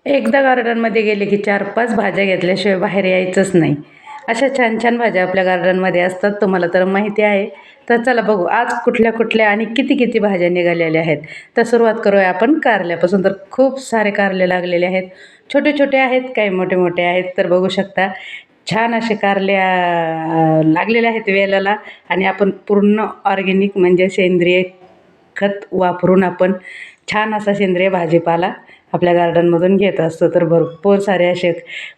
एकदा गार्डनमध्ये गेले की 4-5 भाज्या घेतल्याशिवाय बाहेर यायचंच नाही. अशा छान छान भाज्या आपल्या गार्डनमध्ये असतात, तुम्हाला तर माहिती आहे. तर चला बघू आज कुठल्या कुठल्या आणि किती किती भाज्या निघालेल्या आहेत. तर सुरुवात करूया आपण कारल्यापासून. तर खूप सारे कारले लागलेले आहेत. छोटे छोटे आहेत, काही मोठे मोठे आहेत. तर बघू शकता छान असे कारल्या लागलेले आहेत वेलाला. आणि आपण पूर्ण ऑर्गॅनिक म्हणजे सेंद्रिय खत वापरून आपण छान असा सेंद्रिय भाजीपाला आपल्या गार्डनमधून घेत असतो. तर भरपूर सारे असे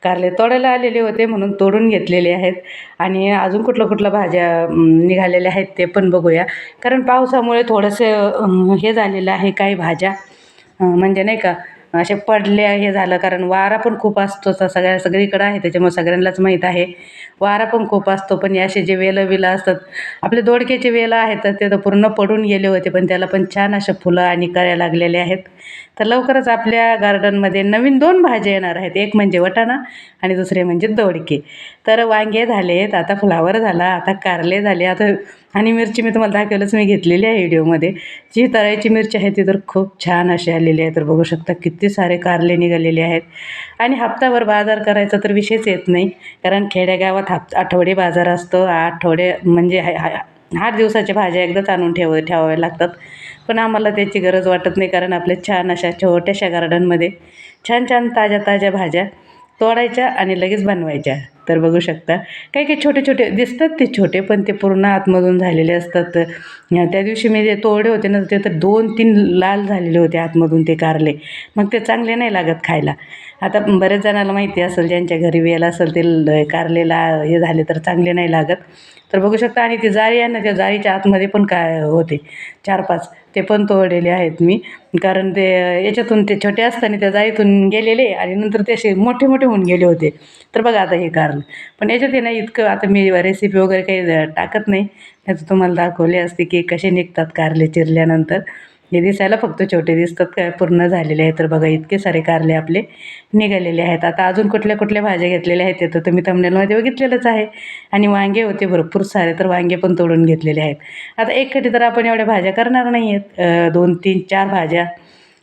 कारले तोडायला आलेले होते म्हणून तोडून घेतलेले आहेत. आणि अजून कुठल्या भाज्या निघालेल्या आहेत ते पण बघूया. कारण पावसामुळे थोडंसं हे झालेलं आहे, काही भाज्या म्हणजे नाही का असे पडल्या हे झालं. कारण वारा पण खूप असतो सगळीकडं आहे, त्याच्यामुळे सगळ्यांनाच माहीत आहे वारा पण खूप असतो. पण हे असे जे वेलं असतात, आपले दोडक्याचे वेलं आहेत, तर ते तर पूर्ण पडून गेले होते. पण त्याला पण छान अशा फुलं आणि कळ्या लागलेल्या आहेत. तर लवकरच आपल्या गार्डनमध्ये नवीन 2 भाज्या येणार आहेत. एक म्हणजे वाटाणा आणि दुसरे म्हणजे दोडके. तर वांगे झालेत, आता फ्लावर झाला, आता कारले झाले, आता आणि मिरची मी तुम्हाला दाखवलंच, मी घेतलेली आहे व्हिडिओमध्ये. जी तळायची मिरची आहे ती तर खूप छान अशी आलेली आहे. तर बघू शकता किती सारे कारले निघालेले आहेत. आणि हप्ताभर बाजार करायचा तर विषयच येत नाही. कारण खेडेगावात आठवडे बाजार असतो. आठवडे म्हणजे 8 दिवसाच्या भाज्या एकदाच आणून ठेवाव्या लागतात. पण आम्हाला त्याची गरज वाटत नाही, कारण आपल्या छान अशा छोट्याशा गार्डनमध्ये छान छान ताज्या ताज्या भाज्या तोडायच्या आणि लगेच बनवायच्या. तर बघू शकता काही काही छोटे छोटे दिसतात, ते छोटे पण ते पूर्ण आतमधून झालेले असतात. त्या दिवशी मी जे तोडे होते ना, ते तर 2-3 लाल झालेले होते आतमधून ते कारले. मग ते चांगले नाही लागत खायला. आता बरेच जणाला माहिती असेल, ज्यांच्या घरी वेल असेल ते कारलेला हे झाले तर चांगले नाही लागत. तर बघू शकता. आणि ती जाळी आहे ना, त्या जाळीच्या आतमध्ये पण काय होते 4-5 ते पण तोडलेले आहेत मी. कारण ते याच्यातून ते छोटे असताना त्या जाळीतून गेलेले आणि नंतर ते असे मोठे मोठे होऊन गेले होते. तर बघा आता हे कारलं पण याच्यात आहे ना, इतकं आता मी रेसिपी वगैरे काही टाकत नाही. त्याचं तुम्हाला दाखवले असते की कसे निघतात कारले चिरल्यानंतर. हे दिसायला फक्त छोटे दिसतात, काय पूर्ण झालेले आहेत. तर बघा इतके सारे कारले आपले निघालेले आहेत. आता अजून कुठल्या कुठल्या भाज्या घेतलेल्या आहेत ते तर तुम्ही थंबनेलमध्ये बघितलेलंच आहे. आणि वांगे होते भरपूर सारे, तर वांगे पण तोडून घेतलेले आहेत. आता एकखट्टी तर आपण एवढ्या भाज्या करणार नाही आहेत. 2-3-4 भाज्या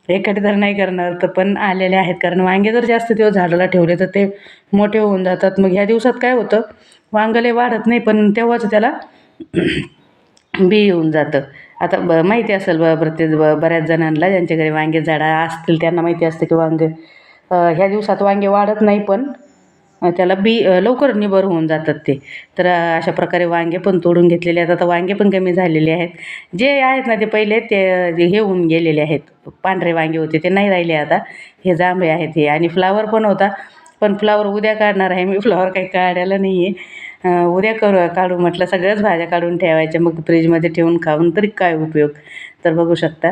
एकखट्टी तर नाही करणार. तर पण आलेल्या आहेत, कारण वांगे जर जास्त दिवस झाडाला ठेवले तर ते मोठे होऊन जातात. मग ह्या दिवसात काय होतं, वांगं लय वाढत नाही, पण तेव्हाच त्याला बी येऊन जातं. आता माहिती असेल बऱ्याच जणांना ज्यांच्या घरी वांगे झाडं असतील त्यांना माहिती असतं की ह्या दिवसात वांगे वाढत नाही, पण त्याला बी लवकर निबर होऊन जातात ते. तर अशा प्रकारे वांगे पण तोडून घेतलेले आहेत. आता वांगे पण कमी झालेले आहेत. जे आहेत ना ते पहिले ते हे होऊन गेलेले आहेत. पांढरे वांगे होते ते नाही राहिले आता. हे जांभळे आहेत हे. आणि फ्लावर पण होता, पण फ्लावर उद्या काढणार आहे मी. फ्लावर काही काढायला नाही आहे. उद्या काढू म्हटलं. सगळ्याच भाज्या काढून ठेवायच्या, मग फ्रीजमध्ये ठेवून खाऊन तरी काय उपयोग. तर बघू शकता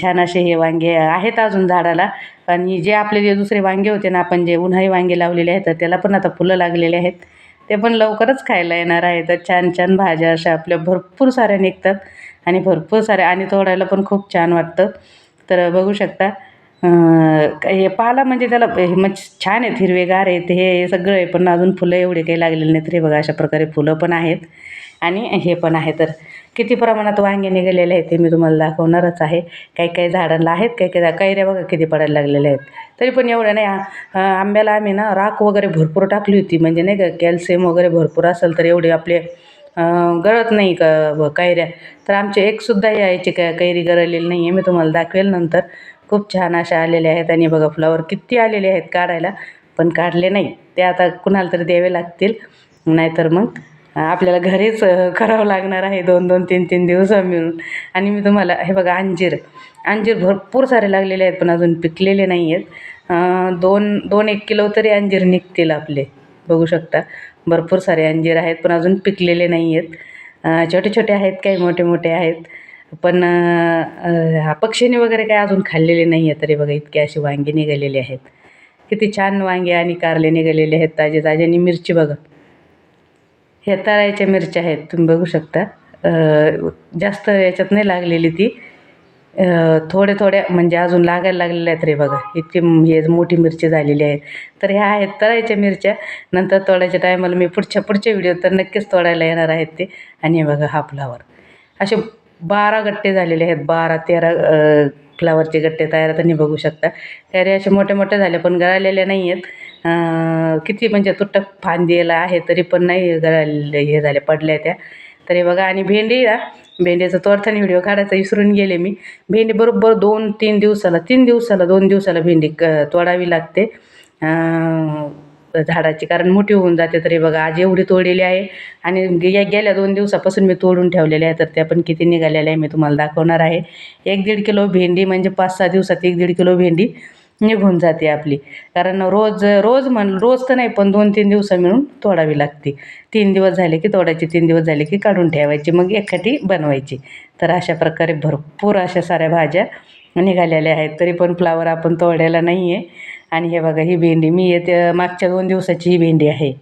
छान असे हे वांगे आहेत अजून झाडाला. आणि जे आपले जे दुसरे वांगे होते ना, आपण जे उन्हाळी वांगे लावलेले आहेत, तर त्याला पण आता फुलं लागलेले आहेत. ते पण लवकरच खायला येणार आहेत. तर छान छान भाज्या अशा आपल्या भरपूर साऱ्या निघतात. आणि भरपूर साऱ्या आणि तोडायला पण खूप छान वाटतं. तर बघू शकता हे पाला म्हणजे त्याला हे मग छान आहेत, हिरवेगार आहेत, हे सगळं आहे. पण अजून फुलं एवढे काही लागलेले नाहीत. हे बघा अशा प्रकारे फुलं पण आहेत आणि हे पण आहे. तर किती प्रमाणात वांगे निघालेले आहेत ते मी तुम्हाला दाखवणारच आहे. काही काही झाडांना आहेत, काही काही कैऱ्या बघा किती पडायला लागलेल्या आहेत. तरी पण एवढ्या नाही. आंब्याला आम्ही ना राख वगैरे भरपूर टाकली होती, म्हणजे नाही का कॅल्शियम वगैरे भरपूर असेल तर एवढे आपले गळत नाही का कैऱ्या. तर आमचे एकसुद्धा यायची कैरी गळलेली नाही आहे. मी तुम्हाला दाखवेल नंतर. खूप छान अशा आलेल्या आहेत. आणि बघा फ्लावर किती आलेले आहेत काढायला, पण काढले नाही. ते आता कुणाला तरी द्यावे लागतील, नाहीतर मग आपल्याला घरीच करावं लागणार आहे 2-2, 3-3 दिवस मिळून. आणि मी तुम्हाला हे बघा अंजीर अंजीर भरपूर सारे लागलेले आहेत, पण अजून पिकलेले नाही आहेत. 2-1 किलो तरी अंजीर निघतील आपले. बघू शकता भरपूर सारे अंजीर आहेत, पण अजून पिकलेले नाही आहेत. छोटे छोटे आहेत, काही मोठे मोठे आहेत. पण पक्षीने वगैरे काय अजून खाल्लेले नाही आहे. तरी बघा इतके असे वांगे निघालेले आहेत. किती छान वांगे आणि कारले निघालेले आहेत ताजे ताजे. आणि मिरची बघा, ह्या तळायच्या मिरच्या आहेत, तुम्ही बघू शकता. जास्त याच्यात नाही लागलेली ती. थोड्या थोड्या म्हणजे अजून लागायला लागलेल्या आहेत. रे बघा इतकी हे मोठी मिरची झालेली आहे. तर ह्या आहेत तळायच्या मिरच्या. नंतर तोडायच्या टायमाला मी पुढच्या व्हिडिओ तर नक्कीच तोडायला येणार आहेत ते. आणि हे बघा हा फ्लावर असे 12 गट्टे झालेले आहेत. 12-13 फ्लावरचे गट्टे तयार तुम्ही बघू शकता. कैऱ्या अशा मोठ्या मोठ्या झाल्या पण गळालेल्या नाही आहेत. किती म्हणजे तुटक फांदीला आहे तरी पण नाही गळाले हे झाल्या पडल्या त्या. तरी बघा. आणि भेंडी ना, भेंडीचा तोडताना व्हिडिओ काढायचा विसरून गेले मी. भेंडी बरोबर 2-3 दिवसाला 2 दिवसाला भेंडी तोडावी लागते झाडाची, कारण मोठी होऊन जाते. तरी बघा आज एवढी तोडलेली आहे आणि गेल्या 2 दिवसापासून मी तोडून ठेवलेल्या आहे. तर त्या पण किती निघालेल्या आहे मी तुम्हाला दाखवणार आहे. 1-1.5 किलो भेंडी म्हणजे 5-6 दिवसात 1-1.5 किलो भेंडी निघून जाते आपली. कारण रोज रोज तर नाही पण 2-3 दिवस मिळून तोडावी लागते. 3 दिवस झाले की तोडायची, 3 दिवस झाले की काढून ठेवायची, मग एकखट्टी बनवायची. तर अशा प्रकारे भरपूर अशा साऱ्या भाज्या निघालेल्या आहेत. तरी पण फ्लावर आपण तोडायला नाही आहे. आणि हे बघा, ही भेंडी मी येते मागच्या 2 दिवसाची ही भेंडी आहे.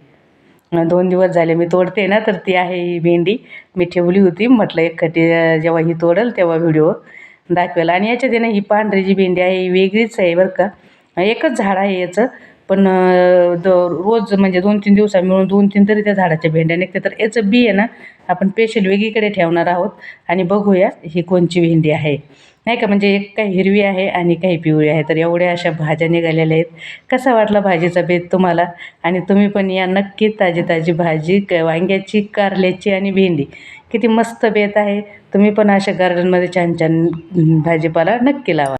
2 दिवस झाले मी तोडते ना, तर ती आहे ही भेंडी. मी ठेवली होती, म्हटलं एकखट्टी जेव्हा ही तोडेल तेव्हा व्हिडिओ दाखवेल. आणि याच्यात आहे ना, ही पांढरी जी भेंडी आहे ही वेगळीच आहे बरं का. एकच झाड आहे याचं, पण रोज म्हणजे 2-3 दिवसा मिळून 2-3 तरी त्या झाडाच्या भेंड्या निघते. तर याचं बी आहे ना, आपण स्पेशल वेगळीकडे ठेवणार आहोत आणि बघूया ही कोणची भेंडी आहे, नाही का. म्हणजे एक काही हिरवी आहे आणि काही पिवळी आहे. तर एवढ्या अशा भाज्या निघालेल्या आहेत. कसा वाटला भाजीचा बेत तुम्हाला? आणि तुम्ही पण या नक्की. ताजी ताजी भाजी वांग्याची, कारल्याची आणि भेंडी, किती मस्त बेत आहे. तुम्ही पण अशा गार्डनमध्ये छान छान भाजीपाला नक्की लावा.